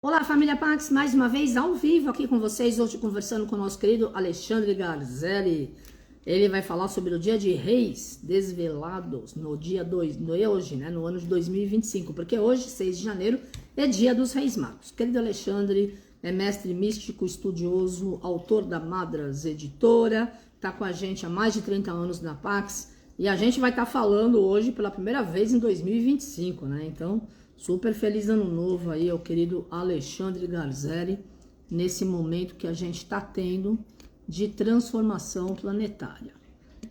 Olá, família Pax, mais uma vez ao vivo aqui com vocês, hoje conversando com o nosso querido Alexandre Garzelli. Ele vai falar sobre o Dia de Reis Desvelados, no dia 2, hoje, né, no ano de 2025, porque hoje, 6 de janeiro, é dia dos Reis Magos. Querido Alexandre é mestre místico, estudioso, autor da Madras Editora, está com a gente há mais de 30 anos na Pax, e a gente vai estar falando hoje pela primeira vez em 2025, né, então... Super feliz ano novo aí ao querido Alexandre Garzelli, nesse momento que a gente está tendo de transformação planetária.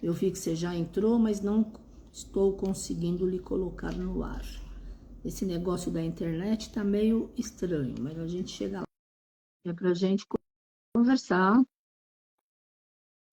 Eu vi que você já entrou, mas não estou conseguindo lhe colocar no ar. Esse negócio da internet tá meio estranho, mas a gente chega lá. É pra gente conversar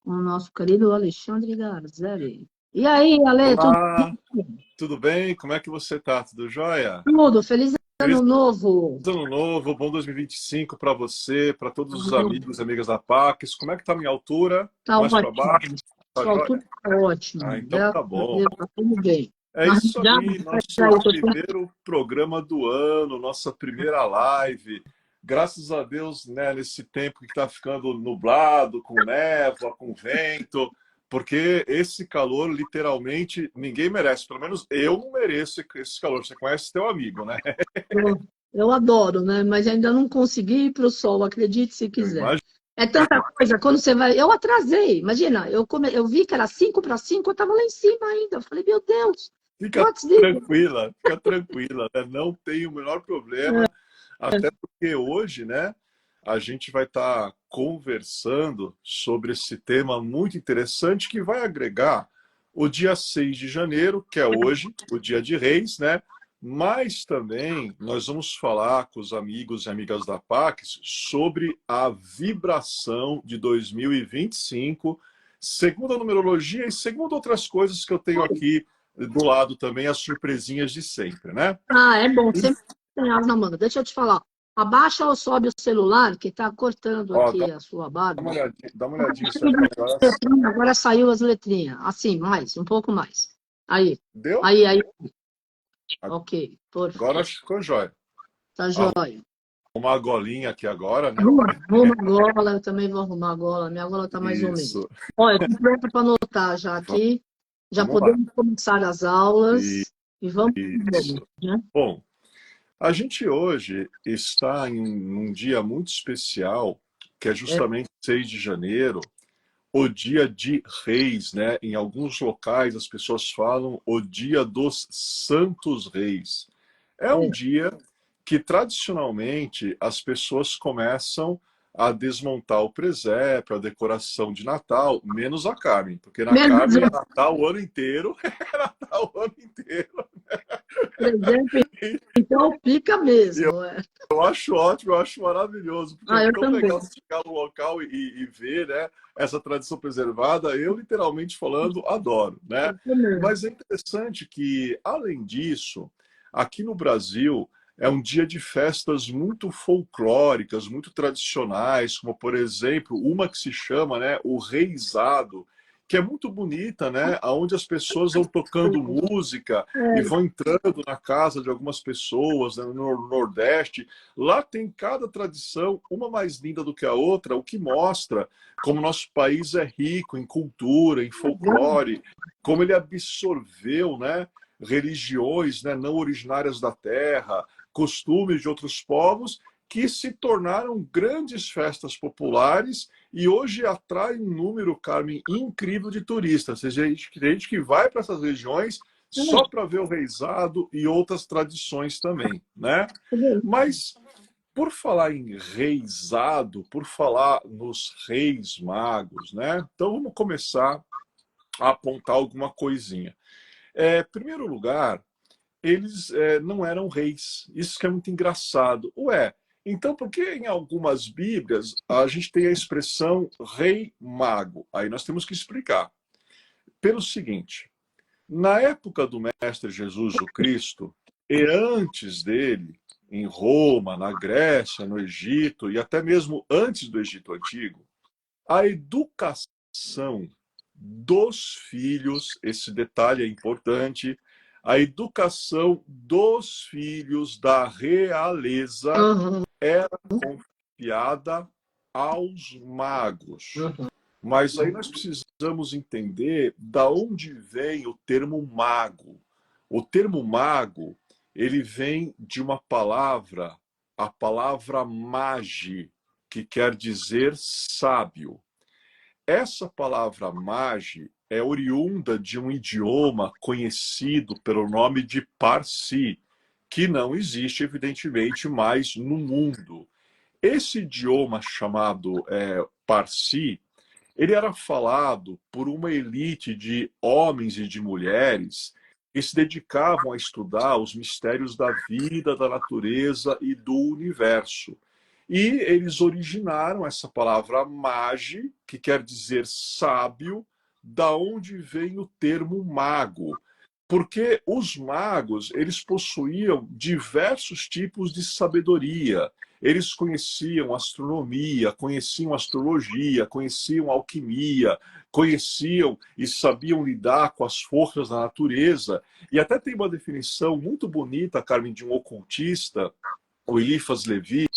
com o nosso querido Alexandre Garzelli. E aí, Ale, tudo Olá, bem? tudo bem? Como é que você tá? Tudo jóia? Tudo, feliz Feliz ano novo! ano novo, bom 2025 para você, para todos os amigos e amigas da Pax. Como é que tá a minha altura? Tá Mais para ótimo. baixo? Tá Sua altura jóia? tá ótimo. Ah, então Graças tá a bom. Deus, tá tudo bem. É Mas isso já, aí, já nosso eu tô sem... primeiro programa do ano, nossa primeira live. Graças a Deus, né, nesse tempo que está ficando nublado, com névoa, com vento, porque esse calor, literalmente, ninguém merece. Pelo menos eu não mereço esse calor. Você conhece teu amigo, né? Eu adoro, né? Mas ainda não consegui ir para o sol, acredite se Eu quiser. imagino. É tanta coisa, quando você vai. Eu atrasei, imagina, eu vi que era 5 para 5, eu estava lá em cima ainda. Eu falei, meu Deus, Fica what's this? fica tranquila, né? Não tem o menor problema. Até porque hoje, né, a gente vai estar conversando sobre esse tema muito interessante que vai agregar o dia 6 de janeiro, que é hoje, o dia de Reis, né? Mas também nós vamos falar com os amigos e amigas da Pax sobre a vibração de 2025, segundo a numerologia e segundo outras coisas que eu tenho aqui do lado também, as surpresinhas de sempre, né? Ah, é bom, sempre tem as na manga. Deixa eu te falar. Abaixa ou sobe o celular, que está cortando Ó, dá aqui a sua barba. dá uma olhadinha se agora. Agora saiu as letrinhas. Assim, mais, um pouco mais. Aí, Deu? aí. Ok, Agora perfeito. acho que ficou jóia. Tá Arruma joia. uma golinha aqui agora, né? Arruma a gola, eu também vou arrumar a gola. Minha gola tá mais ou menos. Isso. Olha, eu tô pronta para anotar já aqui. Já Vamos lá. podemos começar as aulas e vamos que vamos, Isso. né? Bom, a gente hoje está em um dia muito especial, que é É, justamente 6 de janeiro, o dia de Reis, né? Em alguns locais as pessoas falam o dia dos Santos Reis. É um é. dia que tradicionalmente as pessoas começam a desmontar o presépio, a decoração de Natal, menos a Carmen, porque na Menos Carmen é um Natal o ano inteiro, é Natal o ano inteiro. presente, então fica E eu, mesmo. É. eu acho ótimo, eu acho maravilhoso, porque é Ah, eu tão legal também. você chegar no local e ver, né, essa tradição preservada. Eu, literalmente falando, adoro, né? Eu também. Mas é interessante que, além disso, aqui no Brasil é um dia de festas muito folclóricas, muito tradicionais, como, por exemplo, uma que se chama, né, o Reisado, que é muito bonita, né, onde as pessoas vão tocando música e É, vão entrando na casa de algumas pessoas, né, no Nordeste. Lá tem cada tradição, uma mais linda do que a outra, o que mostra como nosso país é rico em cultura, em folclore, como ele absorveu, né, religiões, né, não originárias da terra, costumes de outros povos que se tornaram grandes festas populares e hoje atrai um número, Carmen, incrível de turistas. Ou seja, tem gente que vai para essas regiões só para ver o reisado e outras tradições também, né? Mas por falar em reisado, por falar nos reis magos, né? Então vamos começar a apontar alguma coisinha. Em primeiro lugar, eles não eram reis. Isso que é muito engraçado. Ué, então por que em algumas Bíblias a gente tem a expressão rei mago? Aí nós temos que explicar. Pelo seguinte, na época do Mestre Jesus o Cristo, e antes dele, em Roma, na Grécia, no Egito, e até mesmo antes do Egito Antigo, a educação dos filhos, esse detalhe é importante, a educação dos filhos da realeza era confiada aos magos. Mas aí nós precisamos entender da onde vem o termo mago. O termo mago, ele vem de uma palavra, a palavra magi, que quer dizer sábio. Essa palavra magi é oriunda de um idioma conhecido pelo nome de Parsi, que não existe, evidentemente, mais no mundo. Esse idioma chamado Parsi, ele era falado por uma elite de homens e de mulheres que se dedicavam a estudar os mistérios da vida, da natureza e do universo. E eles originaram essa palavra magi, que quer dizer sábio, da onde vem o termo mago. Porque os magos, eles possuíam diversos tipos de sabedoria. Eles conheciam astronomia, conheciam astrologia, conheciam alquimia, conheciam e sabiam lidar com as forças da natureza. E até tem uma definição muito bonita, Carmen, de um ocultista, o Eliphas Levi,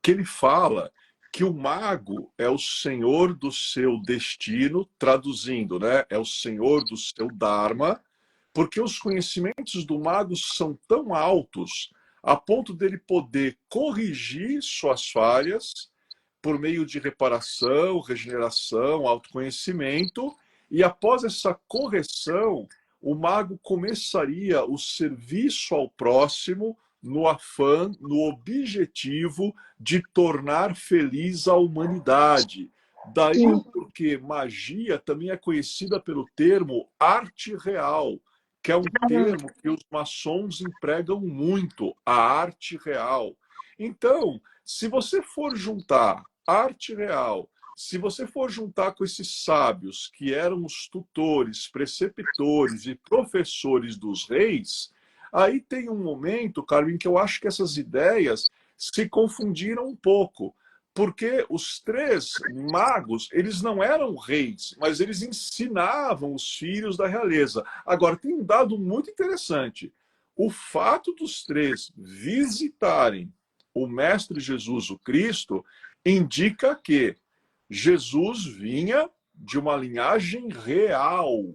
que ele fala que o mago é o senhor do seu destino, traduzindo, né? É o senhor do seu dharma, porque os conhecimentos do mago são tão altos a ponto dele poder corrigir suas falhas por meio de reparação, regeneração, autoconhecimento, e após essa correção, o mago começaria o serviço ao próximo no afã, no objetivo de tornar feliz a humanidade. Daí o porquê magia também é conhecida pelo termo arte real, que é um termo que os maçons empregam muito, a arte real. Então, se você for juntar arte real, se você for juntar com esses sábios que eram os tutores, preceptores e professores dos reis, aí tem um momento, Carmen, que eu acho que essas ideias se confundiram um pouco. Porque os três magos, eles não eram reis, mas eles ensinavam os filhos da realeza. Agora, tem um dado muito interessante. O fato dos três visitarem o Mestre Jesus, o Cristo, indica que Jesus vinha de uma linhagem real.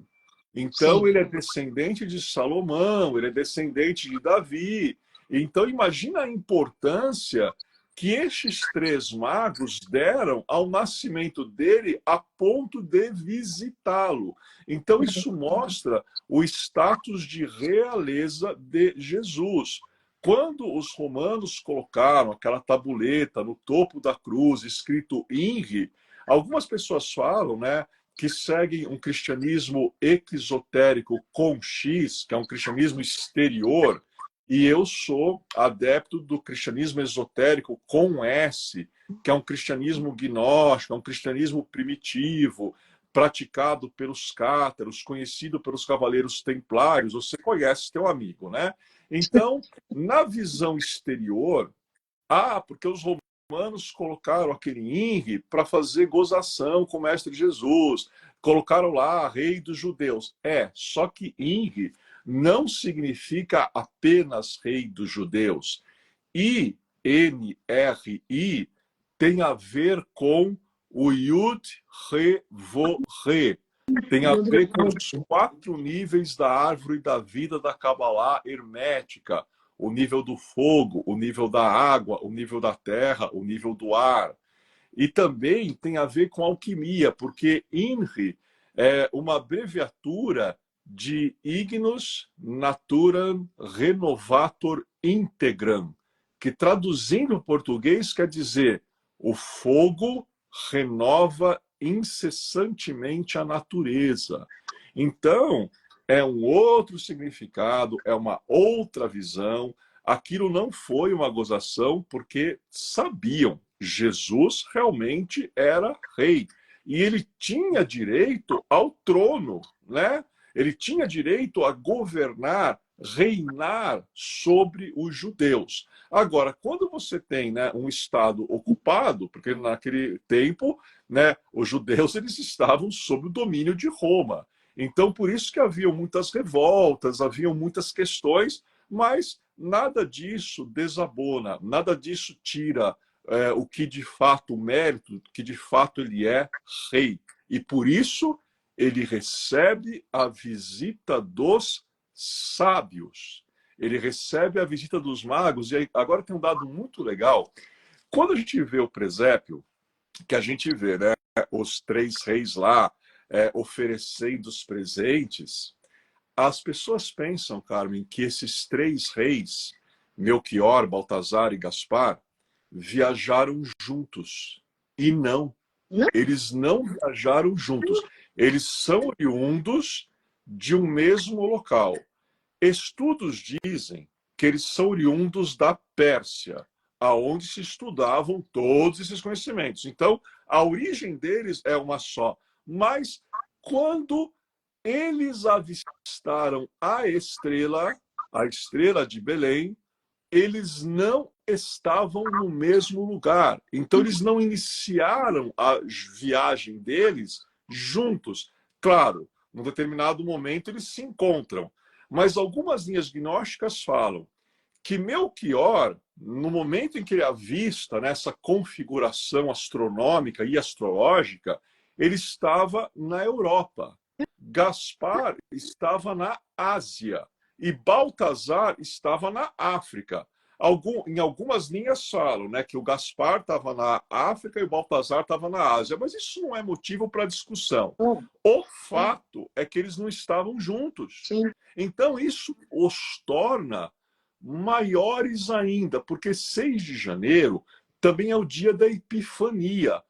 Então, sim, ele é descendente de Salomão, ele é descendente de Davi. Então, imagina a importância que estes três magos deram ao nascimento dele a ponto de visitá-lo. Então, isso mostra o status de realeza de Jesus. Quando os romanos colocaram aquela tabuleta no topo da cruz, escrito INRI, algumas pessoas falam, né, que seguem um cristianismo exotérico com X, que é um cristianismo exterior, e eu sou adepto do cristianismo esotérico com S, que é um cristianismo gnóstico, é um cristianismo primitivo, praticado pelos cátaros, conhecido pelos cavaleiros templários. Você conhece teu amigo, né? Então, na visão exterior, porque os romanos colocaram aquele INRI para fazer gozação com o Mestre Jesus, colocaram lá rei dos judeus. Só que INRI não significa apenas rei dos judeus. INRI tem a ver com o Yud, Re, Vo, Re. Tem a ver com os 4 níveis da árvore da vida da Kabbalah hermética. O nível do fogo, o nível da água, o nível da terra, o nível do ar. E também tem a ver com alquimia, porque INRI é uma abreviatura de Ignus Naturam Renovator Integram, que traduzindo o português quer dizer o fogo renova incessantemente a natureza. Então, é um outro significado, é uma outra visão. Aquilo não foi uma gozação, porque sabiam, Jesus realmente era rei. E ele tinha direito ao trono, né? Ele tinha direito a governar, reinar sobre os judeus. Agora, quando você tem, né, um Estado ocupado, porque naquele tempo, né, os judeus eles estavam sob o domínio de Roma. Então, por isso que haviam muitas revoltas, haviam muitas questões, Mas nada disso desabona, nada disso tira o que de fato, o mérito, o que de fato ele é rei. E por isso ele recebe a visita dos sábios. Ele recebe a visita dos magos. E aí, agora tem um dado muito legal. Quando a gente vê o presépio, que a gente vê, né, os três reis lá oferecendo os presentes, as pessoas pensam, Carmen, que esses três reis, Melquior, Baltazar e Gaspar, viajaram juntos. E não, Não? eles não viajaram juntos. Eles são oriundos de um mesmo local. Estudos dizem que eles são oriundos da Pérsia, aonde se estudavam todos esses conhecimentos. Então, a origem deles é uma só. Mas quando eles avistaram a estrela de Belém, eles não estavam no mesmo lugar. Então, eles não iniciaram a viagem deles juntos. Claro, num determinado momento eles se encontram. Mas algumas linhas gnósticas falam que Melquior, no momento em que ele avista nessa configuração astronômica e astrológica, ele estava na Europa. Gaspar estava na Ásia e Baltazar estava na África. Em algumas linhas falam, né, que o Gaspar estava na África e o Baltazar estava na Ásia, mas isso não é motivo para discussão. O fato é que eles não estavam juntos. Sim. Então isso os torna maiores ainda, porque 6 de janeiro também é o dia da Epifania.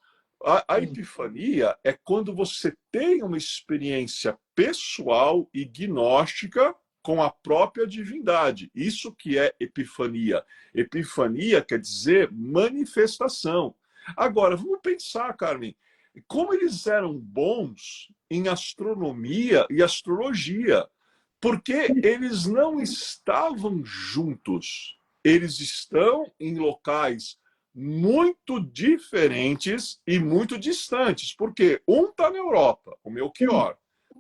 A epifania é quando você tem uma experiência pessoal e gnóstica com a própria divindade. Isso que é epifania. Epifania quer dizer manifestação. Agora, vamos pensar, Carmen, como eles eram bons em astronomia e astrologia, porque eles não estavam juntos. Eles estão em locais muito diferentes e muito distantes, porque um está na Europa, o Melchior,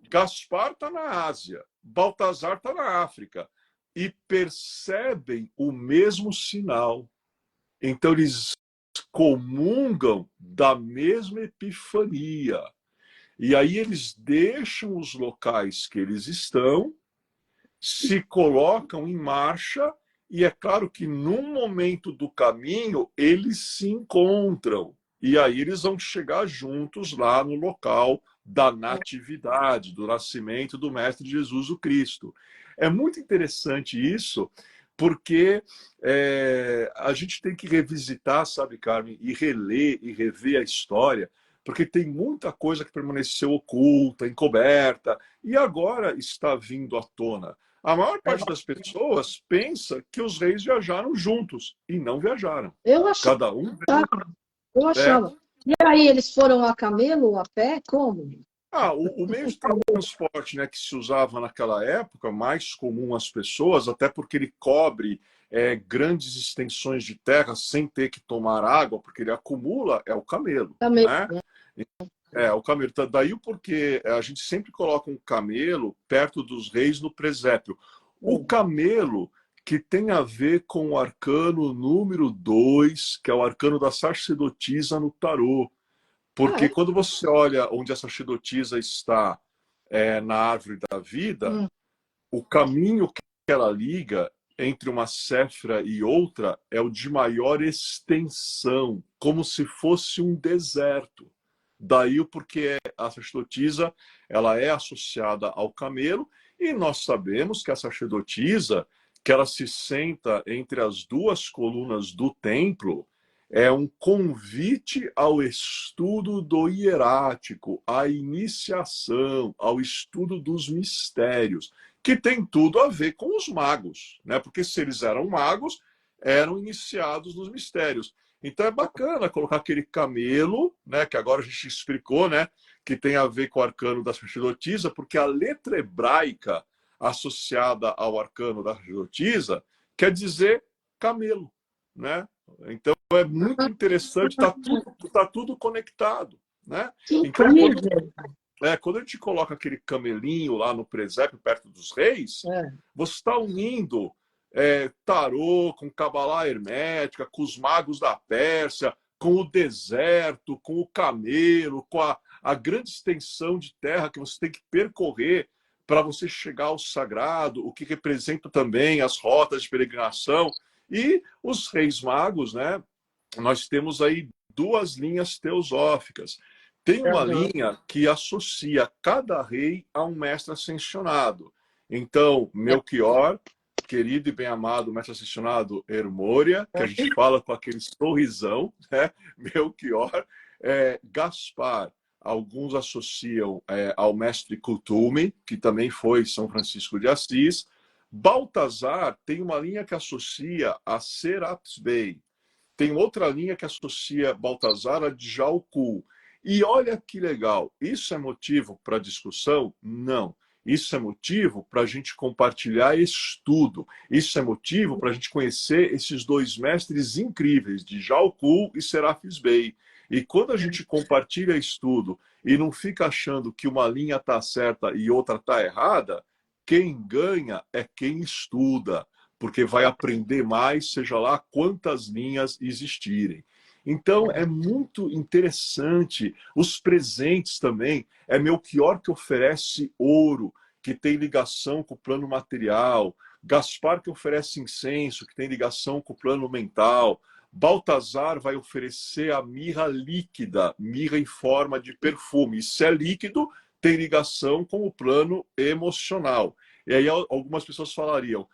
Gaspar está na Ásia, Baltazar está na África, e percebem o mesmo sinal. Então eles comungam da mesma epifania. E aí eles deixam os locais que eles estão, se colocam em marcha, e é claro que num momento do caminho eles se encontram. E aí eles vão chegar juntos lá no local da natividade, do nascimento do Mestre Jesus o Cristo. É muito interessante isso, porque a gente tem que revisitar, sabe, Carmen, e reler e rever a história, porque tem muita coisa que permaneceu oculta, encoberta, e agora está vindo à tona. A maior parte das pessoas pensa que os reis viajaram juntos, e não viajaram. Eu achava. Cada um... Eu achava. E aí, eles foram a camelo ou a pé? Como? O meio de transporte, né, que se usava naquela época, mais comum às pessoas, até porque ele cobre grandes extensões de terra sem ter que tomar água, porque ele acumula, é o camelo. Camelo, né? O camelo. Daí porque a gente sempre coloca um camelo perto dos reis no presépio. O camelo que tem a ver com o arcano número 2, que é o arcano da sacerdotisa no tarô. Porque quando você olha onde a sacerdotisa está na árvore da vida, o caminho que ela liga entre uma séfira e outra é o de maior extensão, como se fosse um deserto. Daí porque a sacerdotisa ela é associada ao camelo, e nós sabemos que a sacerdotisa, que ela se senta entre as duas colunas do templo, é um convite ao estudo do hierático, à iniciação, ao estudo dos mistérios, que tem tudo a ver com os magos, né? Porque se eles eram magos, eram iniciados nos mistérios. Então é bacana colocar aquele camelo, né, que agora a gente explicou, né, que tem a ver com o arcano da sacerdotisa, porque a letra hebraica associada ao arcano da sacerdotisa quer dizer camelo, né? Então é muito interessante, tá tudo conectado, né? Então quando a gente coloca aquele camelinho lá no presépio perto dos reis, você está unindo tarô, com cabalá hermética, com os magos da Pérsia, com o deserto, com o camelo, com a grande extensão de terra que você tem que percorrer para você chegar ao sagrado, o que representa também as rotas de peregrinação. E os reis magos, né? Nós temos aí duas linhas teosóficas. Tem uma Uhum. linha que associa cada rei a um mestre ascensionado. Então, Melchior, querido e bem-amado mestre ascensionado Hermória, que a gente fala com aquele sorrisão, né? Melchior, Gaspar, alguns associam ao mestre Cutume, que também foi São Francisco de Assis. Baltazar tem uma linha que associa a Serapis Bey. Tem outra linha que associa Baltazar a Djalkul. E olha que legal, isso é motivo para discussão? Não. Isso é motivo para a gente compartilhar estudo. Isso é motivo para a gente conhecer esses dois mestres incríveis, Djalkul e Serapis Bey. E quando a gente compartilha estudo e não fica achando que uma linha está certa e outra está errada, quem ganha é quem estuda, porque vai aprender mais, seja lá quantas linhas existirem. Então, é muito interessante. Os presentes também. É Melchior que oferece ouro, que tem ligação com o plano material. Gaspar que oferece incenso, que tem ligação com o plano mental. Baltazar vai oferecer a mirra líquida, mirra em forma de perfume. E se é líquido, tem ligação com o plano emocional. E aí algumas pessoas falariam,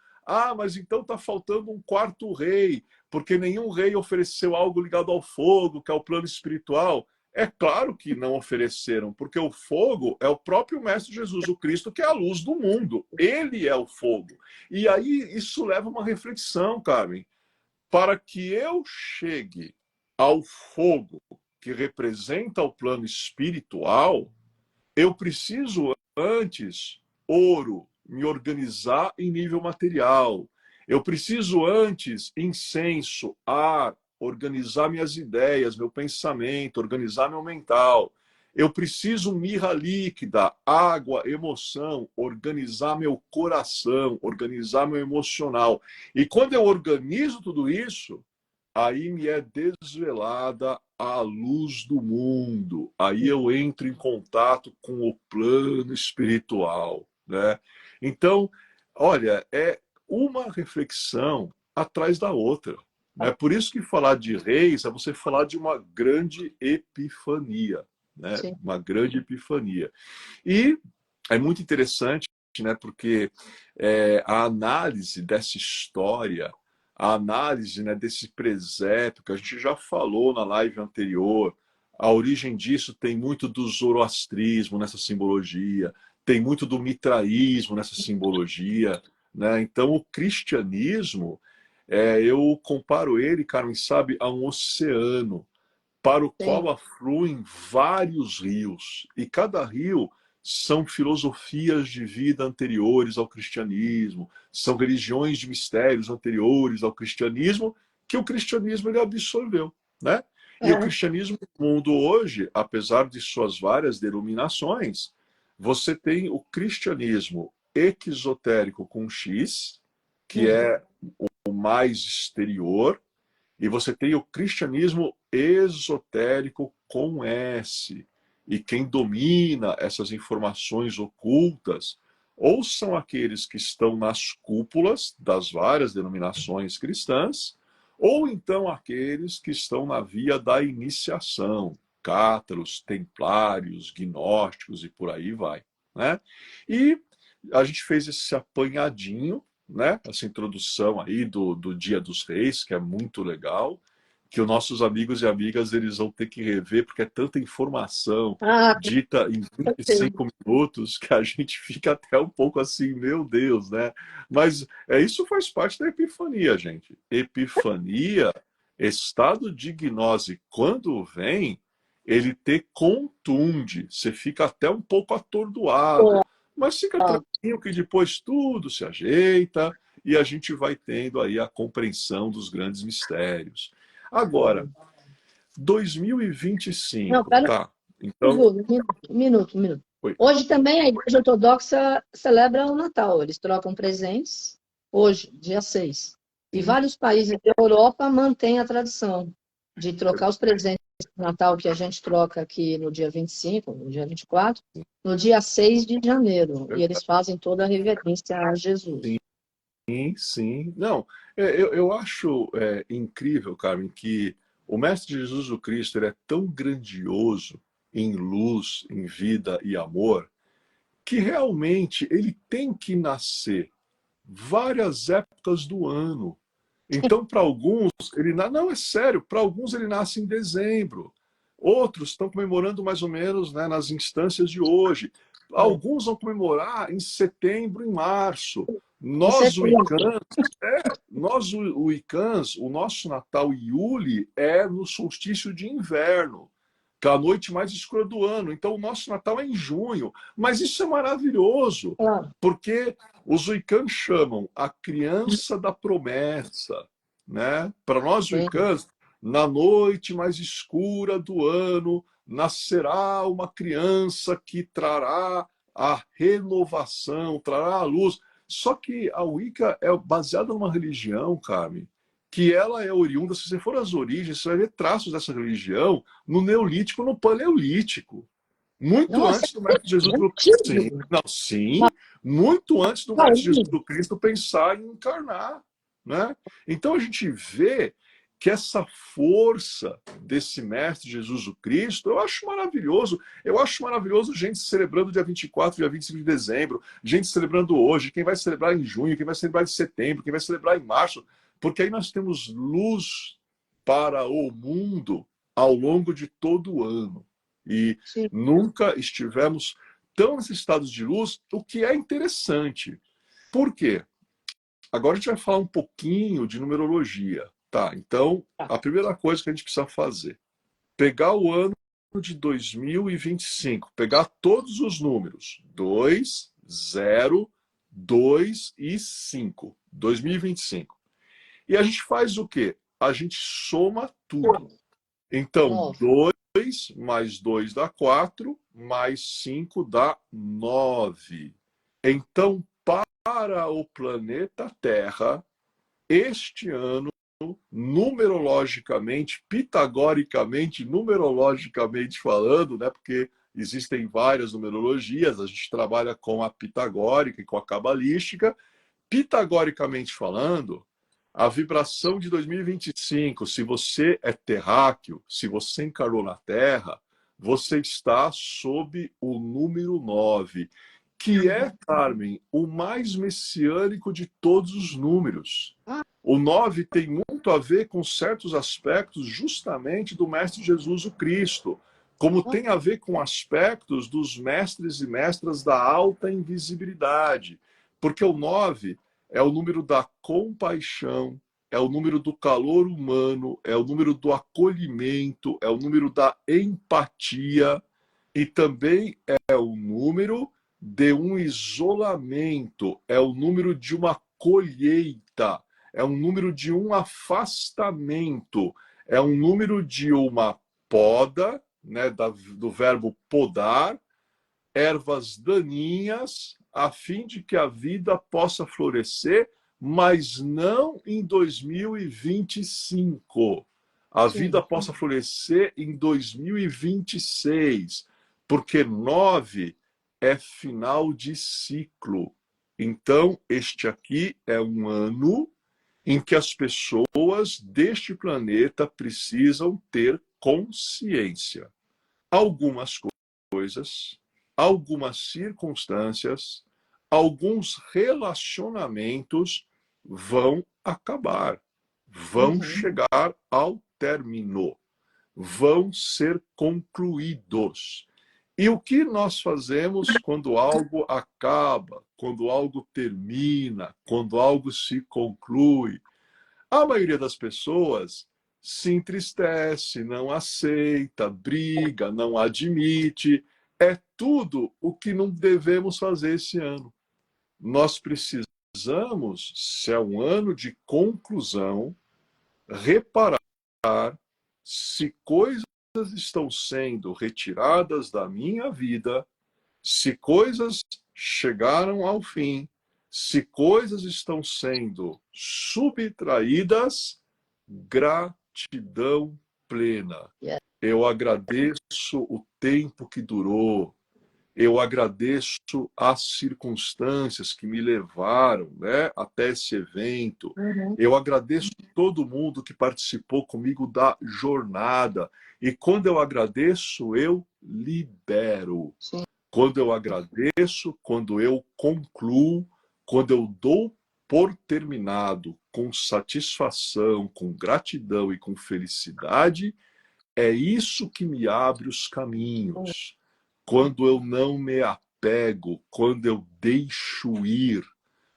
mas então está faltando um quarto rei, porque nenhum rei ofereceu algo ligado ao fogo, que é o plano espiritual. É claro que não ofereceram, porque o fogo é o próprio Mestre Jesus, o Cristo, que é a luz do mundo. Ele é o fogo. E aí isso leva a uma reflexão, Carmen. Para que eu chegue ao fogo que representa o plano espiritual, eu preciso antes ouro, me organizar em nível material. Eu preciso antes incenso, ar, organizar minhas ideias, meu pensamento, organizar meu mental. Eu preciso mirra líquida, água, emoção, organizar meu coração, organizar meu emocional. E quando eu organizo tudo isso, aí me é desvelada a luz do mundo. Aí eu entro em contato com o plano espiritual, né? Então, olha, é uma reflexão atrás da outra. É por isso que falar de reis é você falar de uma grande epifania, né? Sim. Uma grande epifania. E é muito interessante, né? Porque a análise dessa história, a análise, né, desse presépio, que a gente já falou na live anterior, a origem disso tem muito do zoroastrismo nessa simbologia, tem muito do mitraísmo nessa simbologia, né? Então, o cristianismo, eu comparo ele, Carmen, sabe, a um oceano para o Sim. qual afluem vários rios. E cada rio são filosofias de vida anteriores ao cristianismo, são religiões de mistérios anteriores ao cristianismo que o cristianismo ele absorveu, né? E o É. cristianismo no mundo hoje, apesar de suas várias denominações, você tem o cristianismo exotérico com X, que Uhum. é o mais exterior, e você tem o cristianismo esotérico com S. E quem domina essas informações ocultas ou são aqueles que estão nas cúpulas das várias denominações cristãs, ou então aqueles que estão na via da iniciação, cátaros, templários, gnósticos e por aí vai, né? E a gente fez esse apanhadinho, né? Essa introdução aí do Dia dos Reis, que é muito legal, que os nossos amigos e amigas eles vão ter que rever, porque é tanta informação Com dita em certeza. 25 minutos que a gente fica até um pouco assim, meu Deus, né? Mas isso faz parte da epifania, gente. Epifania, estado de gnose, quando vem, ele te contunde, você fica até um pouco atordoado. Mas fica tranquilo que depois tudo se ajeita e a gente vai tendo aí a compreensão dos grandes mistérios. Agora, Não, 2025, pera, tá? Então, Ju, um minuto. oi. Hoje também a Igreja Ortodoxa celebra o Natal. Eles trocam presentes. hoje, dia 6. E vários países da Europa mantêm a tradição de trocar os presentes de Natal que a gente troca aqui no dia 25, no dia 24, no dia 6 de janeiro. E eles fazem toda a reverência a Jesus. Sim, sim. Não, eu acho incrível, Carmen, que o Mestre Jesus o Cristo ele é tão grandioso em luz, em vida e amor, que realmente ele tem que nascer várias épocas do ano. Então, para alguns, não, é sério, para alguns ele nasce em dezembro. Outros estão comemorando mais ou menos, né, nas instâncias de hoje. Alguns vão comemorar em setembro, em março. Isso é Nós, Wiccans, o nosso Natal Iule é no solstício de inverno, que é a noite mais escura do ano. Então, o nosso Natal é em junho. Mas isso é maravilhoso, claro. porque os Wiccans chamam a criança da promessa, né? Para nós, Sim. Wiccans, na noite mais escura do ano, nascerá uma criança que trará a renovação, trará a luz. Só que a Wicca é baseada numa religião, Carmen, que ela é oriunda, se você for às origens, você vai ver traços dessa religião no Neolítico, no Paleolítico. Muito Nossa, antes do Mestre Jesus é Cristo. Sim, antigo. não, sim, muito antes do Mestre Jesus Paulinho, Cristo pensar em encarnar, né? Então a gente vê que essa força desse Mestre Jesus o Cristo, eu acho maravilhoso. Eu acho maravilhoso gente celebrando dia 24, dia 25 de dezembro, gente celebrando hoje, quem vai celebrar em junho, quem vai celebrar em setembro, quem vai celebrar em março, porque aí nós temos luz para o mundo ao longo de todo o ano. E sim. nunca estivemos tão necessitados de luz, o que é interessante. Por quê? Agora a gente vai falar um pouquinho de numerologia. Tá, então Tá. a primeira coisa que a gente precisa fazer, pegar o ano de 2025, pegar todos os números, 2, 0, 2 e 5, 2025. E a gente faz o quê? A gente soma tudo. Então, Nossa. 2 mais 2 dá 4, mais 5 dá 9. Então, para o planeta Terra, este ano, numerologicamente, pitagoricamente, numerologicamente falando, né, porque existem várias numerologias, a gente trabalha com a pitagórica e com a cabalística, pitagoricamente falando, a vibração de 2025, se você é terráqueo, se você encarou na Terra, você está sob o número 9, que é, Carmen, o mais messiânico de todos os números. O 9 tem muito a ver com certos aspectos justamente do Mestre Jesus o Cristo, como tem a ver com aspectos dos mestres e mestras da alta invisibilidade. Porque o 9 é o número da compaixão, é o número do calor humano, é o número do acolhimento, é o número da empatia e também é o número de um isolamento, é o número de uma colheita, é um número de um afastamento, é um número de uma poda, né, do verbo podar, ervas daninhas, a fim de que a vida possa florescer, mas não em 2025. A Sim. vida possa florescer em 2026, porque 9 é final de ciclo. Então, este aqui é um ano em que as pessoas deste planeta precisam ter consciência. Algumas coisas, algumas circunstâncias, alguns relacionamentos vão acabar, vão chegar ao término, vão ser concluídos. E o que nós fazemos quando algo acaba, quando algo termina, quando algo se conclui? A maioria das pessoas se entristece, não aceita, briga, não admite. É tudo o que não devemos fazer esse ano. Nós precisamos, se é um ano de conclusão, reparar se coisas estão sendo retiradas da minha vida, se coisas chegaram ao fim, Se coisas estão sendo subtraídas, gratidão plena. Yeah. Eu agradeço o tempo que durou. Eu agradeço as circunstâncias que me levaram, né, até esse evento. Eu agradeço todo mundo que participou comigo da jornada. E quando eu agradeço, eu libero. Sim. Quando eu agradeço, quando eu concluo, quando eu dou por terminado com satisfação, com gratidão e com felicidade, é isso que me abre os caminhos. Quando eu não me apego, quando eu deixo ir,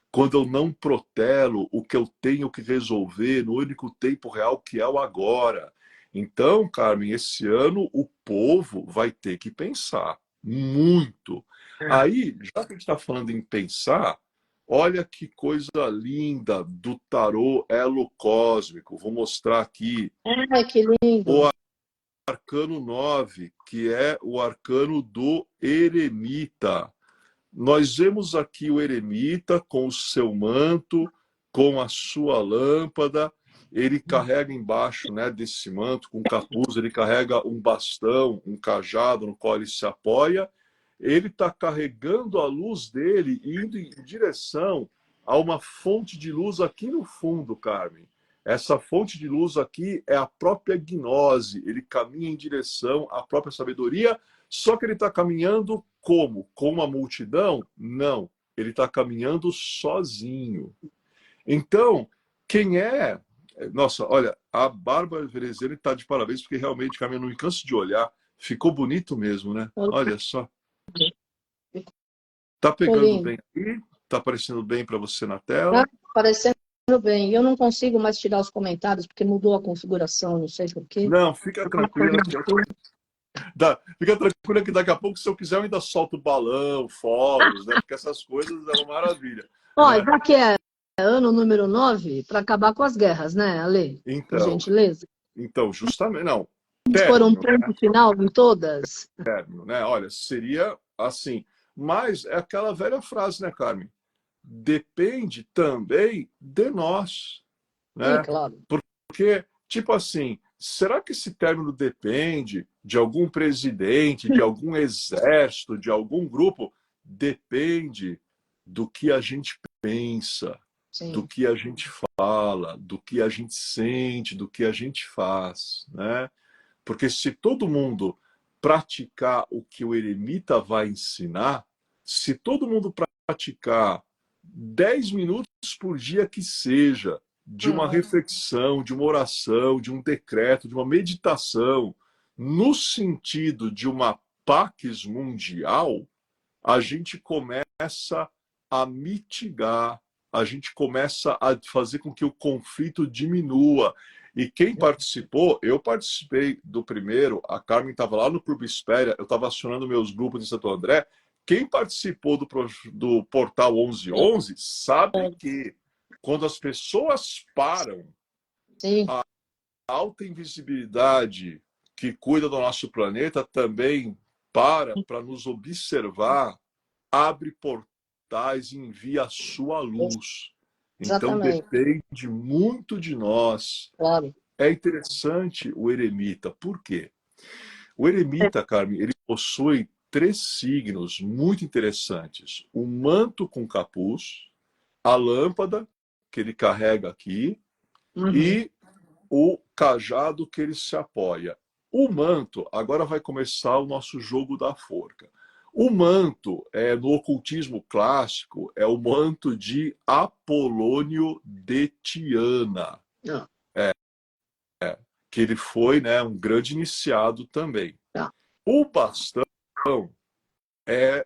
quando eu não protelo o que eu tenho que resolver no único tempo real que é o agora. Então, Carmen, esse ano o povo vai ter que pensar muito. Aí, já que a gente está falando em pensar, olha que coisa linda do tarô elo cósmico. Vou mostrar aqui Ai, que lindo. o arcano 9, que é o arcano do eremita. Nós vemos aqui o eremita com o seu manto, com a sua lâmpada. Ele carrega embaixo, né, desse manto, com capuz, ele carrega um bastão, um cajado no qual ele se apoia. Ele está carregando a luz dele e indo em direção a uma fonte de luz aqui no fundo, Carmen. Essa fonte de luz aqui é a própria gnose. Ele caminha em direção à própria sabedoria, só que ele está caminhando como? Com uma multidão? Não. Ele está caminhando sozinho. Então, quem é... Nossa, olha, a Bárbara Verezeiro está de parabéns, porque realmente, Carmen, eu não me canso de olhar. Ficou bonito mesmo, né? Olha só. Tá pegando bem aí? Tá aparecendo bem para você na tela? Tá aparecendo bem. Eu não consigo mais tirar os comentários, porque mudou a configuração, não sei por quê. Não, fica tranquila. Fica tranquila que daqui a pouco, se eu quiser, eu ainda solto balão, fogos, né? Porque essas coisas é uma maravilha. Ó, Né? já que é ano número 9, para acabar com as guerras, né, Ale? Por gentileza. Então, justamente, não. Pôr um ponto final em todas. Término, né? Olha, seria assim. Mas é aquela velha frase, né, Carmen? Depende também de nós. Né? Sim, claro. Porque, tipo assim, será que esse término depende de algum presidente, de algum exército, de algum grupo? Depende do que a gente pensa, Sim. do que a gente fala, do que a gente sente, do que a gente faz, né? Porque se todo mundo praticar o que o eremita vai ensinar, se todo mundo praticar 10 minutos por dia que seja, de uma reflexão, de uma oração, de um decreto, de uma meditação, no sentido de uma pax mundial, a gente começa a mitigar, a gente começa a fazer com que o conflito diminua. E quem participou, eu participei do primeiro, a Carmen estava lá no Clube Espéria, eu estava acionando meus grupos de Santo André. Quem participou do Portal 1111 sabe que quando as pessoas param, Sim. a alta invisibilidade que cuida do nosso planeta também para nos observar, abre portais e envia a sua luz. Então depende muito de nós. Claro. É interessante o eremita. Por quê? O eremita, Carmen, ele possui 3 signos muito interessantes. O manto com capuz, a lâmpada que ele carrega aqui e o cajado que ele se apoia. O manto, agora vai começar o nosso jogo da forca. O manto, no ocultismo clássico, é o manto de Apolônio de Tiana. Que ele foi, né, um grande iniciado também. O bastão é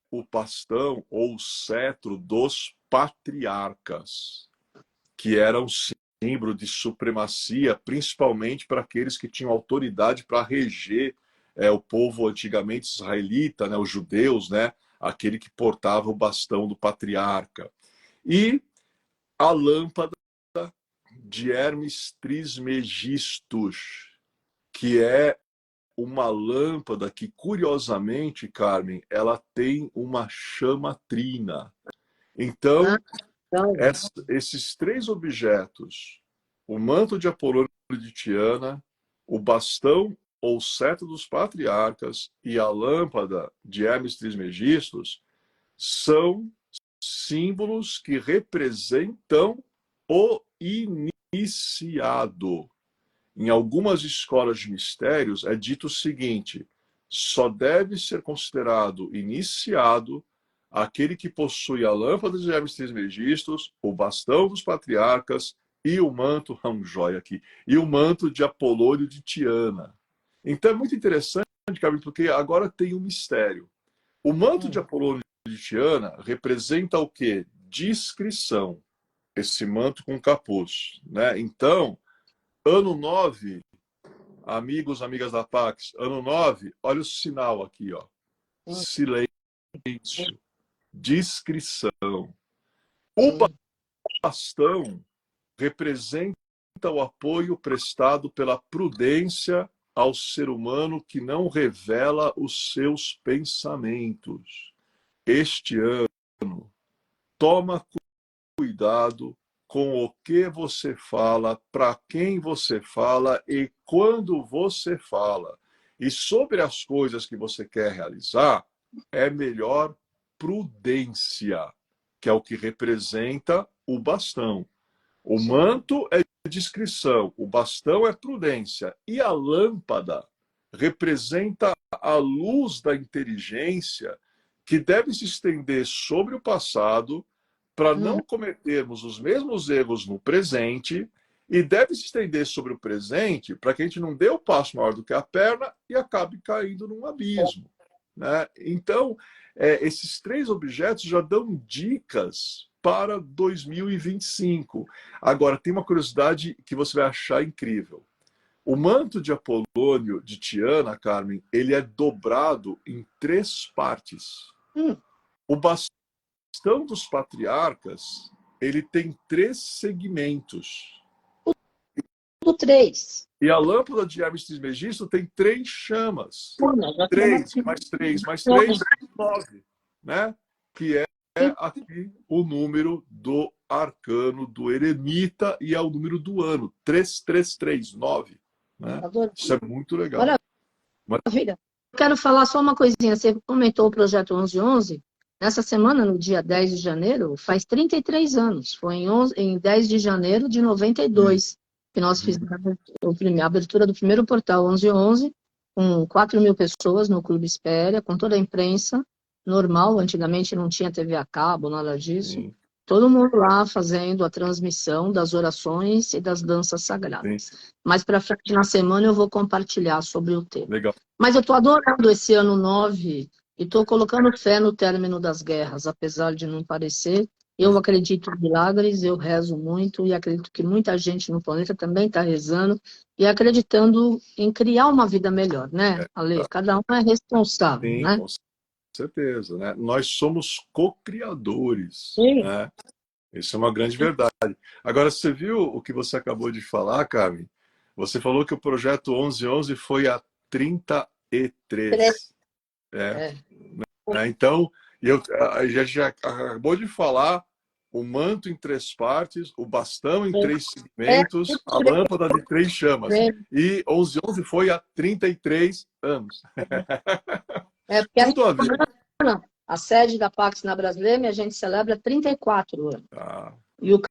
o bastão ou o cetro dos patriarcas, que era um símbolo de supremacia, principalmente para aqueles que tinham autoridade para reger o povo antigamente israelita, né, os judeus, né, aquele que portava o bastão do patriarca. E a lâmpada de Hermes Trismegistus, que é uma lâmpada que, curiosamente, Carmen, ela tem uma chama trina. Então, Então, esses três objetos, o manto de Apolônio de Tiana, o bastão ou cetro dos patriarcas e a lâmpada de Hermes Trismegistus, são símbolos que representam o iniciado. Em algumas escolas de mistérios é dito o seguinte: só deve ser considerado iniciado aquele que possui a lâmpada de Hermes Trismegistus, o bastão dos patriarcas e o manto, um joia aqui, e o manto de Apolônio de Tiana. Então é muito interessante, Carmen, porque agora tem um mistério. O manto de Apolônio de Tiana representa o quê? Discrição. Esse manto com capuz, né? Então, ano 9, amigos, amigas da Pax, ano 9, olha o sinal aqui, ó. Silêncio, discrição. O bastão representa o apoio prestado pela prudência ao ser humano que não revela os seus pensamentos. Este ano, toma cuidado com o que você fala, para quem você fala e quando você fala. E sobre as coisas que você quer realizar, é melhor prudência, que é o que representa o bastão. O manto é discrição, o bastão é prudência. E a lâmpada representa a luz da inteligência que deve se estender sobre o passado para não cometermos os mesmos erros no presente e deve se estender sobre o presente para que a gente não dê o passo maior do que a perna e acabe caindo num abismo. Né? Então, esses três objetos já dão dicas para 2025. Agora, tem uma curiosidade que você vai achar incrível. O manto de Apolônio de Tiana, Carmen, ele é dobrado em 3 partes. O bastão dos patriarcas, ele tem 3 segmentos. tudo 3. E a lâmpada de Hermes Trismegisto tem 3 chamas. 3, mais 3, mais 3, 9. Né? Que é aqui o número do arcano do eremita e é o número do ano. 333, 9. Né? Isso é muito legal. Maravilha. Eu quero falar só uma coisinha. Você comentou o projeto 1111. Nessa semana, no dia 10 de janeiro, faz 33 anos. Foi em 10 de janeiro de 92 que nós fizemos a abertura do primeiro portal 1111, com 4.000 pessoas no Clube Espéria, com toda a imprensa normal. Antigamente não tinha TV a cabo, nada disso. Sim. Todo mundo lá fazendo a transmissão das orações e das danças sagradas. Sim. Mais para frente na semana eu vou compartilhar sobre o tema. Legal. Mas eu estou adorando esse ano 9 e estou colocando fé no término das guerras, apesar de não parecer. Eu acredito em milagres, eu rezo muito e acredito que muita gente no planeta também está rezando e acreditando em criar uma vida melhor, né, Ale? Cada um é responsável, Sim, né? com certeza. Né? Nós somos co-criadores. Sim. Né? Isso é uma grande verdade. Agora, você viu o que você acabou de falar, Carmen? Você falou que o projeto 1111 foi a 33. Então, a gente já acabou de falar o manto em 3 partes, o bastão em 3 segmentos, a lâmpada de 3 chamas. E 1111 foi há 33 anos. Porque Tudo a ver. A sede da Pax na Brasília, a gente celebra 34 anos. E o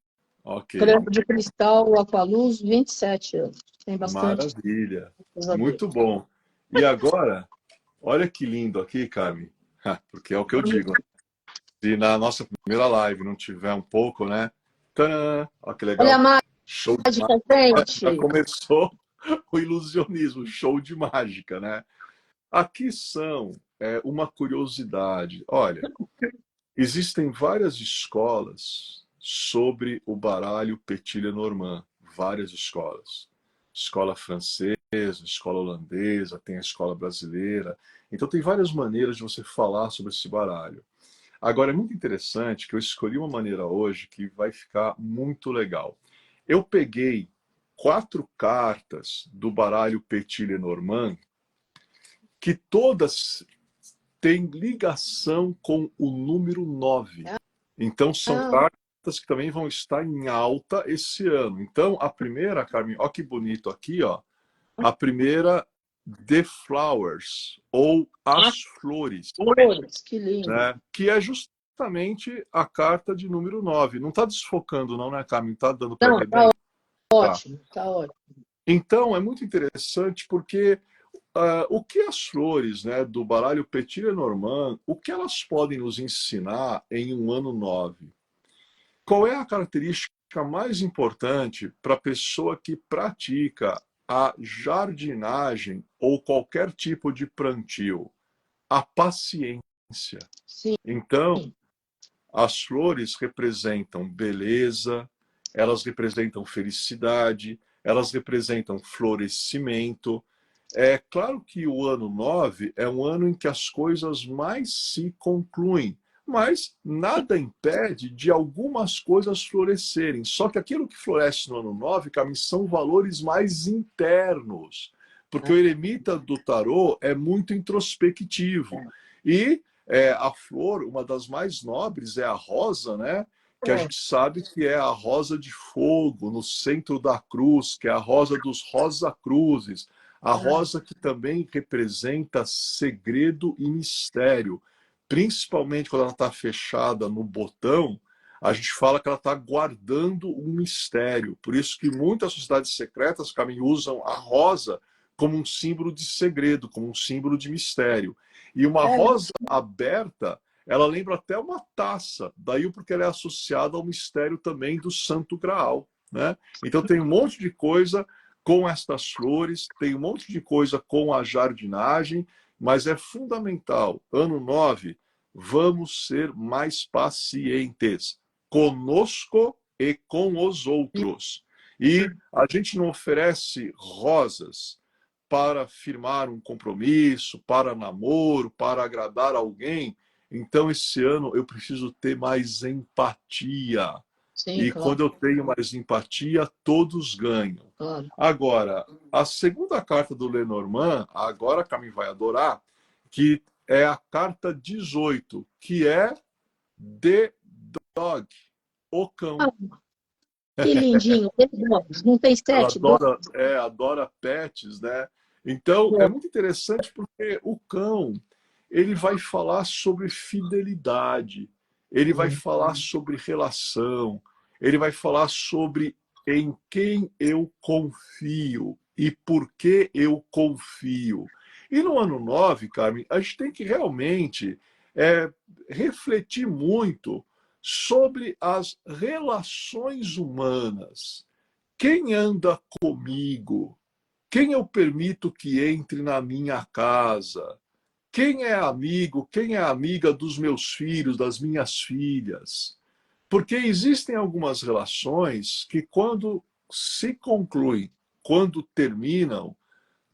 crânio de cristal, o Aqualuz, 27 anos. Tem bastante. Maravilha. Muito bom. E agora, olha que lindo aqui, Carmen. Porque é o que eu digo. Se na nossa primeira live não tiver um pouco, né? Tadã! Olha que legal. Olha a mágica, show de gente. Já começou o ilusionismo, show de mágica, né? Aqui são uma curiosidade. Olha, existem várias escolas sobre o baralho Petit Lenormand. Várias escolas. Escola francesa, escola holandesa, tem a escola brasileira. Então tem várias maneiras de você falar sobre esse baralho. Agora, é muito interessante que eu escolhi uma maneira hoje que vai ficar muito legal. Eu peguei 4 cartas do baralho Petit Lenormand que todas têm ligação com o número 9. Então, são Ah, cartas que também vão estar em alta esse ano. Então, a primeira, Carmen, ó que bonito aqui, ó. A primeira, The Flowers, ou As Flores, flores, que lindo. né? Que é justamente a carta de número 9. Não está desfocando, não, né, Carmen? Está dando para Não, ver tá bem? Tá. ótimo, tá ótimo. Então, é muito interessante porque o que as flores, né, do baralho Petit Lenormand, o que elas podem nos ensinar em um ano 9? Qual é a característica mais importante para a pessoa que pratica a jardinagem ou qualquer tipo de plantio? A paciência. Sim, Então, as flores representam beleza, elas representam felicidade, elas representam florescimento. É claro que o ano 9 é um ano em que as coisas mais se concluem, mas nada impede de algumas coisas florescerem. Só que aquilo que floresce no ano 9, Carmen, são valores mais internos, porque o eremita do tarô é muito introspectivo. E a flor, uma das mais nobres, é a rosa, né? Que a gente sabe que é a rosa de fogo no centro da cruz, que é a rosa dos rosa-cruzes, a rosa que também representa segredo e mistério, principalmente quando ela está fechada no botão, a gente fala que ela está guardando um mistério. Por isso que muitas sociedades secretas também usam a rosa como um símbolo de segredo, como um símbolo de mistério. E uma é, rosa aberta, ela lembra até uma taça, daí porque ela é associada ao mistério também do Santo Graal, né? Então tem um monte de coisa com estas flores, tem um monte de coisa com a jardinagem, mas é fundamental, ano 9, vamos ser mais pacientes conosco e com os outros. E a gente não oferece rosas para firmar um compromisso, para namoro, para agradar alguém. Então, esse ano eu preciso ter mais empatia. sim, E claro, quando eu tenho mais empatia, todos ganham. claro. Agora, a segunda carta do Lenormand, agora a Cami vai adorar, que é a carta 18, que é The Dog, o cão. Ah, que lindinho. 10 dogs. Não tem Ela 7 dogs? adora pets, né? Então, é muito interessante porque o cão, ele vai falar sobre fidelidade, ele vai falar sobre relação, ele vai falar sobre em quem eu confio e por que eu confio. E no ano 9, Carmen, a gente tem que realmente é, refletir muito sobre as relações humanas. Quem anda comigo? Quem eu permito que entre na minha casa? Quem é amigo, quem é amiga dos meus filhos, das minhas filhas? Porque existem algumas relações que, quando se concluem, quando terminam,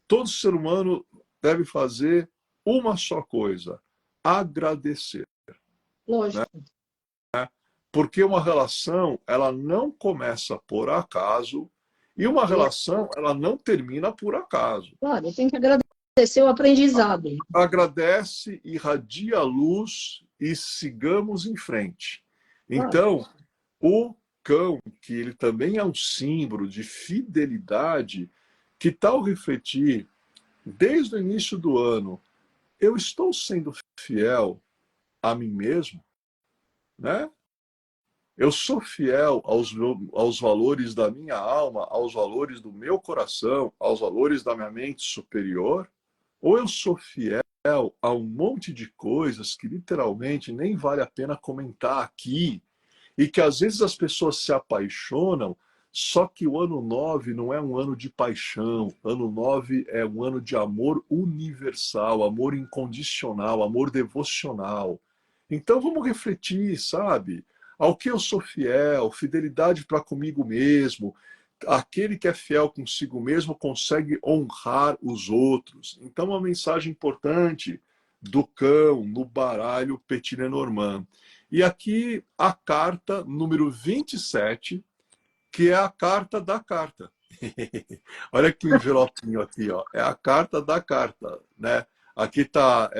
todo ser humano deve fazer uma só coisa: agradecer. Lógico. Porque uma relação, ela não começa por acaso, e uma E, relação, ela não termina por acaso. claro, eu tenho que agradecer o aprendizado. Agradece, irradia a luz e sigamos em frente. Claro. Então, o cão, que ele também é um símbolo de fidelidade, que tal refletir, desde o início do ano, eu estou sendo fiel a mim mesmo, né? Eu sou fiel aos valores da minha alma, aos valores do meu coração, aos valores da minha mente superior? Ou eu sou fiel a um monte de coisas que literalmente nem vale a pena comentar aqui e que às vezes as pessoas se apaixonam, só que o ano 9 não é um ano de paixão, ano 9 é um ano de amor universal, amor incondicional, amor devocional. Então vamos refletir, sabe? Ao que eu sou fiel, fidelidade para comigo mesmo. Aquele que é fiel consigo mesmo consegue honrar os outros. Então, uma mensagem importante do cão no baralho Petit Lenormand. E aqui a carta número 27, que é a carta da carta. Olha que envelopinho aqui, ó. É a carta da carta, né? Aqui está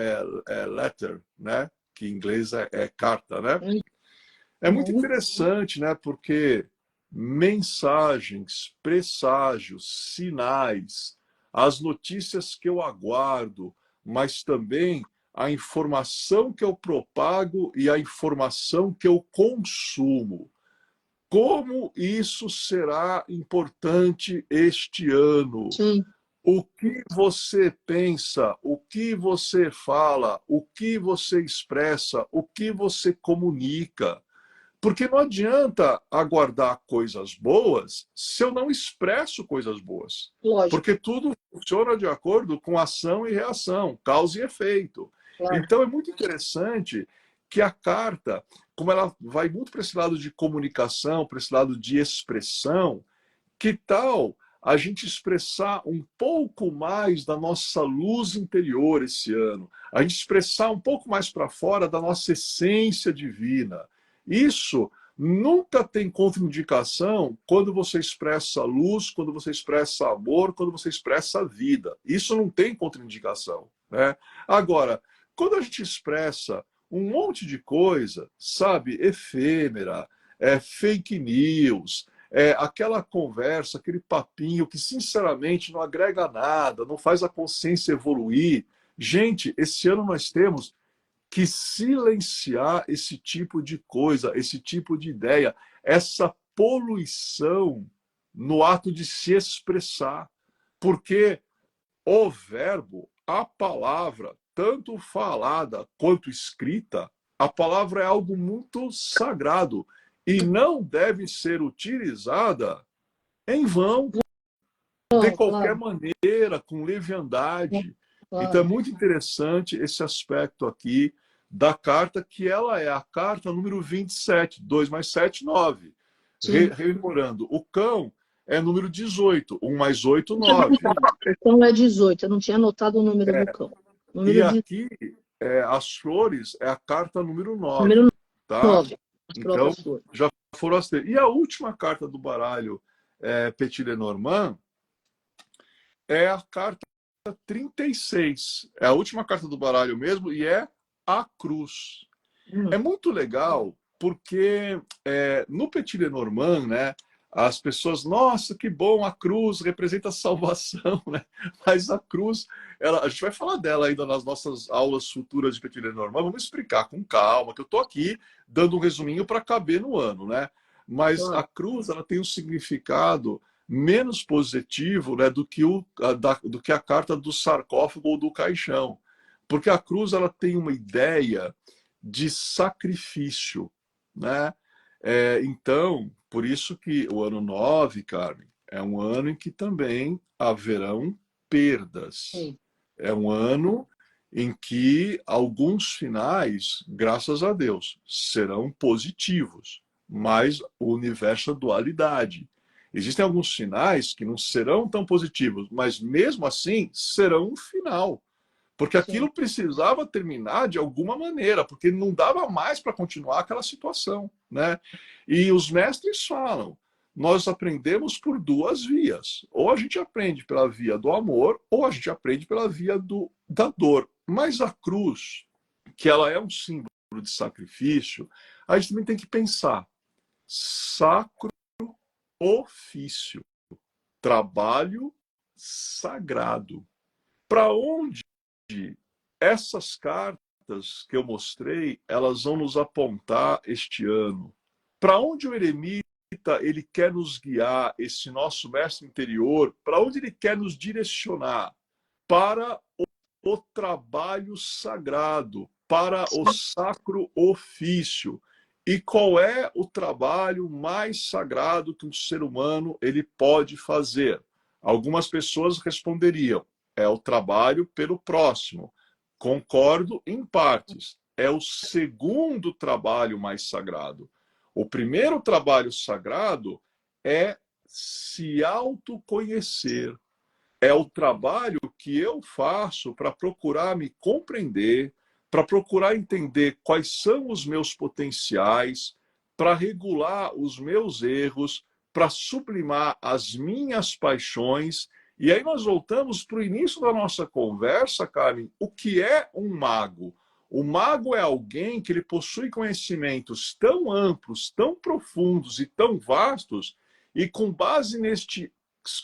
letter, né? Que em inglês é carta, né? É muito interessante, né? Porque mensagens, presságios, sinais, as notícias que eu aguardo, mas também a informação que eu propago e a informação que eu consumo. Como isso será importante este ano? Sim, O que você pensa, o que você fala, o que você expressa, o que você comunica. Porque não adianta aguardar coisas boas se eu não expresso coisas boas. lógico, Porque tudo funciona de acordo com ação e reação, causa e efeito. claro. Então é muito interessante que a carta, como ela vai muito para esse lado de comunicação, para esse lado de expressão, que tal a gente expressar um pouco mais da nossa luz interior esse ano? A gente expressar um pouco mais para fora da nossa essência divina. Isso nunca tem contraindicação quando você expressa luz, quando você expressa amor, quando você expressa vida. Isso não tem contraindicação, né? Agora, quando a gente expressa um monte de coisa, sabe, efêmera, fake news, aquela conversa, aquele papinho que sinceramente não agrega nada, não faz a consciência evoluir. Gente, esse ano nós temos que silenciar esse tipo de coisa, esse tipo de ideia, essa poluição no ato de se expressar. Porque o verbo, a palavra, tanto falada quanto escrita, a palavra é algo muito sagrado e não deve ser utilizada em vão, de Não, qualquer claro, maneira, com leviandade. Então é claro. muito interessante esse aspecto aqui da carta, que ela é a carta número 27, 2 mais 7, 9. Sim. Rememorando, o cão é número 18, 1 mais 8, 9. Então é 18. Eu não tinha anotado o número do cão. E Número de aqui, as flores é a carta número 9, número tá? 9. As Então, próprias flores. já foram as três. E a última carta do baralho Petit Lenormand é a carta 36. É a última carta do baralho mesmo e é a cruz. É Hum, muito legal porque no Petit Lenormand, né, as pessoas, nossa, que bom, a cruz representa a salvação, né? Mas a cruz, a gente vai falar dela ainda nas nossas aulas futuras de Petit Lenormand, vamos explicar com calma, que eu estou aqui dando um resuminho para caber no ano, né? Mas a claro. cruz, ela tem um significado menos positivo, né, do que a carta do sarcófago ou do caixão. Porque a cruz, ela tem uma ideia de sacrifício, né? Então, por isso que o ano 9, Carmen, é um ano em que também haverão perdas. Sim. É um ano em que alguns finais, graças a Deus, serão positivos, mas o universo é dualidade. Existem alguns finais que não serão tão positivos, mas mesmo assim serão um final. Porque Sim. aquilo precisava terminar de alguma maneira, porque não dava mais para continuar aquela situação, né? E os mestres falam, nós aprendemos por duas vias. Ou a gente aprende pela via do amor, ou a gente aprende pela via da dor. Mas a cruz, que ela é um símbolo de sacrifício, a gente também tem que pensar, sacro ofício, trabalho sagrado. Para onde essas cartas que eu mostrei, elas vão nos apontar este ano? Para onde o eremita ele quer nos guiar, esse nosso mestre interior, para onde ele quer nos direcionar? Para o trabalho sagrado, para o sacro ofício. E qual é o trabalho mais sagrado que um ser humano ele pode fazer? Algumas pessoas responderiam: é o trabalho pelo próximo. Concordo em partes. É o segundo trabalho mais sagrado. O primeiro trabalho sagrado é se autoconhecer, é o trabalho que eu faço para procurar me compreender, para procurar entender quais são os meus potenciais, para regular os meus erros, para sublimar as minhas paixões. E aí nós voltamos para o início da nossa conversa, Karen, o que é um mago? O mago é alguém que ele possui conhecimentos tão amplos, tão profundos e tão vastos, e com base nestes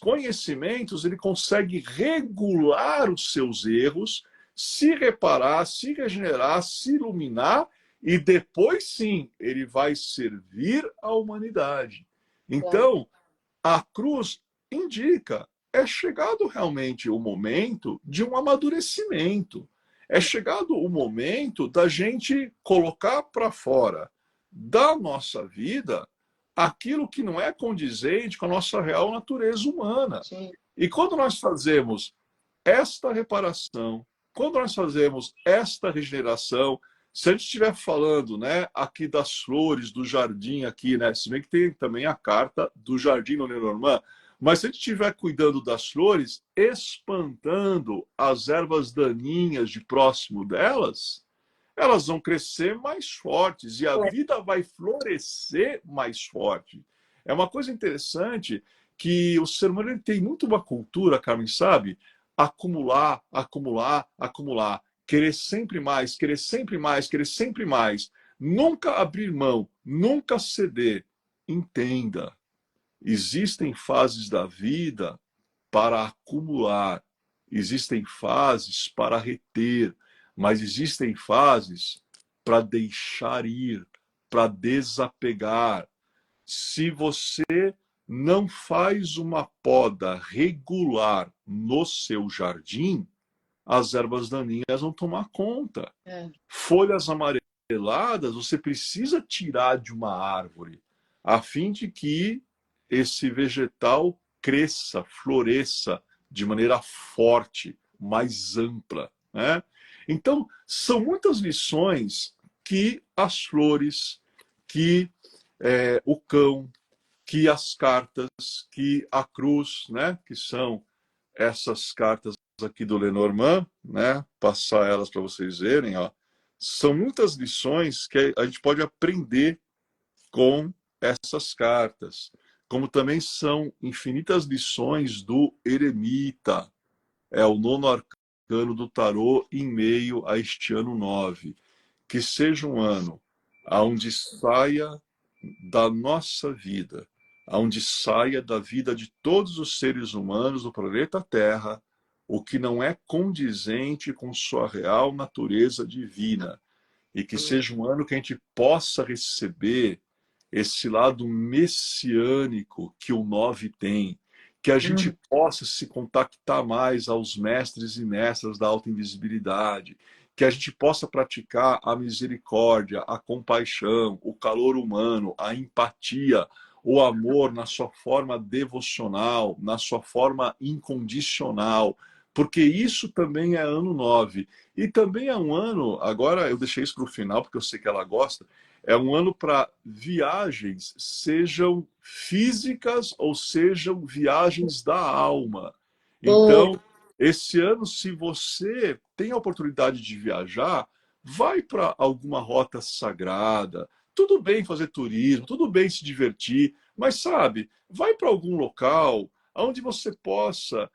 conhecimentos ele consegue regular os seus erros, se reparar, se regenerar, se iluminar, e depois sim ele vai servir à humanidade. Claro. Então, a cruz indica, é chegado realmente o momento de um amadurecimento. É chegado o momento da gente colocar para fora da nossa vida aquilo que não é condizente com a nossa real natureza humana. Sim. E quando nós fazemos esta reparação, quando nós fazemos esta regeneração, se a gente estiver falando, né, aqui das flores do jardim aqui, né, se bem que tem também a carta do jardim no Lenormand, mas se a gente estiver cuidando das flores, espantando as ervas daninhas de próximo delas, elas vão crescer mais fortes e a vida vai florescer mais forte. É uma coisa interessante que o ser humano ele tem muito uma cultura, Carmen, sabe? Acumular, acumular, acumular. Querer sempre mais, querer sempre mais, querer sempre mais. Nunca abrir mão, nunca ceder. Entenda. Existem fases da vida para acumular, existem fases para reter, mas existem fases para deixar ir, para desapegar. Se você não faz uma poda regular no seu jardim, as ervas daninhas vão tomar conta. Folhas amareladas você precisa tirar de uma árvore, a fim de que esse vegetal cresça, floresça de maneira forte, mais ampla, né? Então, são muitas lições que as flores, que o cão, que as cartas, que a cruz, né? Que são essas cartas aqui do Lenormand, né? Passar elas para vocês verem, ó. São muitas lições que a gente pode aprender com essas cartas, como também são infinitas lições do eremita, é o nono arcano do tarô em meio a este ano 9. Que seja um ano onde saia da nossa vida, onde saia da vida de todos os seres humanos do planeta Terra, o que não é condizente com sua real natureza divina. E que seja um ano que a gente possa receber esse lado messiânico que o 9 tem, que a gente possa se contactar mais aos mestres e mestras da alta invisibilidade, que a gente possa praticar a misericórdia, a compaixão, o calor humano, a empatia, o amor na sua forma devocional, na sua forma incondicional, porque isso também é ano 9. E também é um ano, agora eu deixei isso para o final, porque eu sei que ela gosta, é um ano para viagens, sejam físicas ou sejam viagens da alma. Então, esse ano, se você tem a oportunidade de viajar, vai para alguma rota sagrada. Tudo bem fazer turismo, tudo bem se divertir, mas sabe, vai para algum local onde você possa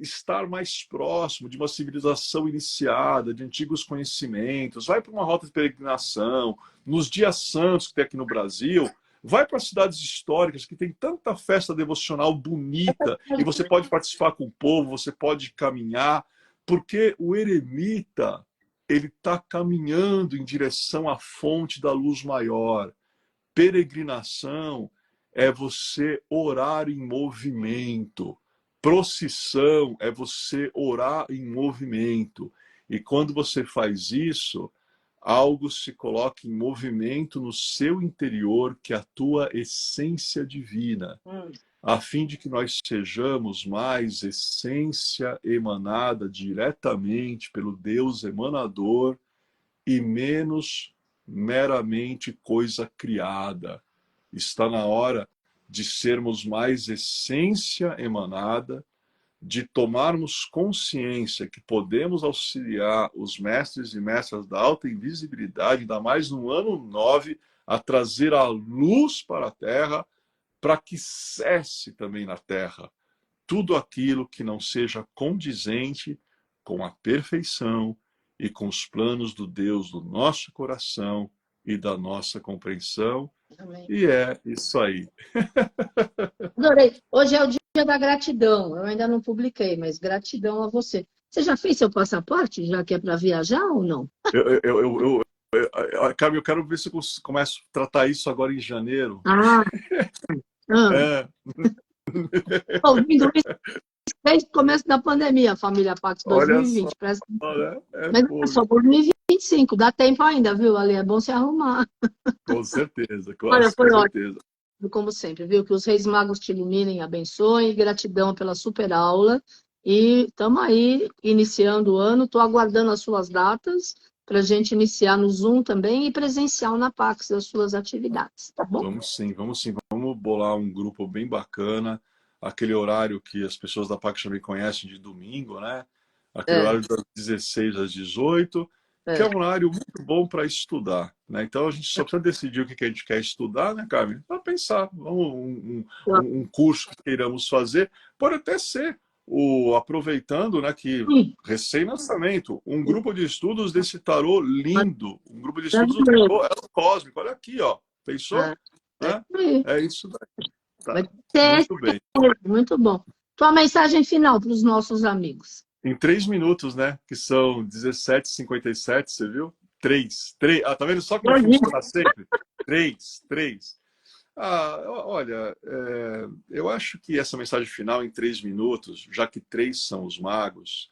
estar mais próximo de uma civilização iniciada, de antigos conhecimentos, vai para uma rota de peregrinação, nos dias santos que tem aqui no Brasil, vai para cidades históricas que tem tanta festa devocional bonita e você pode participar com o povo, você pode caminhar, porque o eremita ele está caminhando em direção à fonte da luz maior. Peregrinação é você orar em movimento. Procissão é você orar em movimento. E quando você faz isso, algo se coloca em movimento no seu interior, que é a tua essência divina, a fim de que nós sejamos mais essência emanada diretamente pelo Deus emanador e menos meramente coisa criada. Está na hora de sermos mais essência emanada, de tomarmos consciência que podemos auxiliar os mestres e mestras da alta invisibilidade, ainda mais no ano 9, a trazer a luz para a Terra, para que cesse também na Terra tudo aquilo que não seja condizente com a perfeição e com os planos do Deus do nosso coração e da nossa compreensão. Amém. E é isso aí. Adorei. Hoje é o dia da gratidão. Eu ainda não publiquei, mas gratidão a você. Você já fez seu passaporte, já que é para viajar ou não? Carmen, eu quero ver se eu começo a tratar isso agora em janeiro. Ah, É, ouvindo isso desde o começo da pandemia, família Pax olha só, 2020. Parece... né? É Mas é só fogo. 2025, dá tempo ainda, viu, Ale? É bom se arrumar. Com certeza, com Olha, foi ótimo, certeza. como sempre, viu? Que os Reis Magos te iluminem, abençoem, gratidão pela super aula. E estamos aí, iniciando o ano, estou aguardando as suas datas para a gente iniciar no Zoom também e presencial na Pax as suas atividades, tá bom? Vamos sim, vamos sim. Vamos bolar um grupo bem bacana, aquele horário que as pessoas da PAC também conhecem de domingo, né? Aquele É, horário das 16 às 18, que é é. um horário muito bom para estudar, né? Então a gente só precisa decidir o que a gente quer estudar, né, Carmen? Para pensar, vamos, um curso que queiramos fazer, pode até ser aproveitando, né, que recém-lançamento, um grupo de estudos desse tarô lindo, um grupo de estudos do tarô cósmico, olha aqui, ó, pensou? Né? É isso daí. Vai Tá. ser Muito bem. muito bom. Tua mensagem final para os nossos amigos. Em 3 minutos, né? Que são 17h57, você viu? 3. Ah, tá vendo só como funciona sempre? 3. Olha, eu acho que essa mensagem final em 3 minutos, já que 3 são os magos,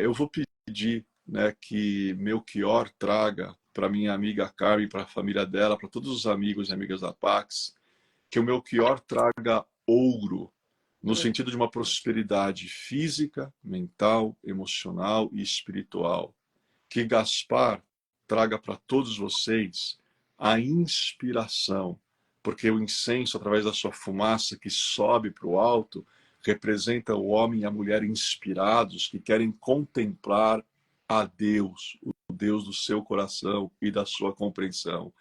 eu vou pedir, né, que Melchior traga para minha amiga Carmen, para a família dela, para todos os amigos e amigas da Pax, que o Melchior traga ouro, no sentido de uma prosperidade física, mental, emocional e espiritual. Que Gaspar traga para todos vocês a inspiração, porque o incenso, através da sua fumaça que sobe para o alto, representa o homem e a mulher inspirados que querem contemplar a Deus, o Deus do seu coração e da sua compreensão.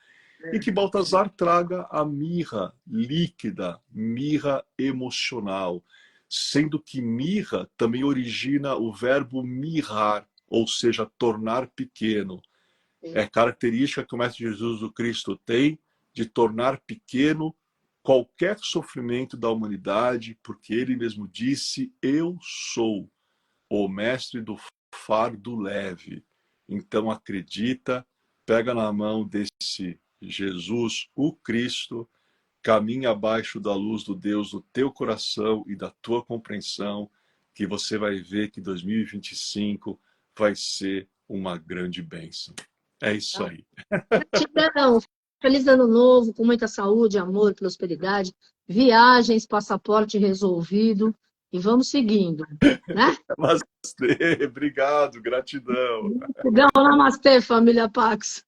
E que Baltazar traga a mirra líquida, mirra emocional, sendo que mirra também origina o verbo mirrar, ou seja, tornar pequeno. É característica que o Mestre Jesus do Cristo tem de tornar pequeno qualquer sofrimento da humanidade, porque ele mesmo disse: eu sou o mestre do fardo leve. Então acredita, pega na mão desse Jesus, o Cristo, caminha abaixo da luz do Deus do teu coração e da tua compreensão, que você vai ver que 2025 vai ser uma grande bênção. É isso aí. Gratidão. Feliz ano novo, com muita saúde, amor, prosperidade, viagens, passaporte resolvido e vamos seguindo, né? Namastê, obrigado, gratidão. Gratidão, namastê, família Pax.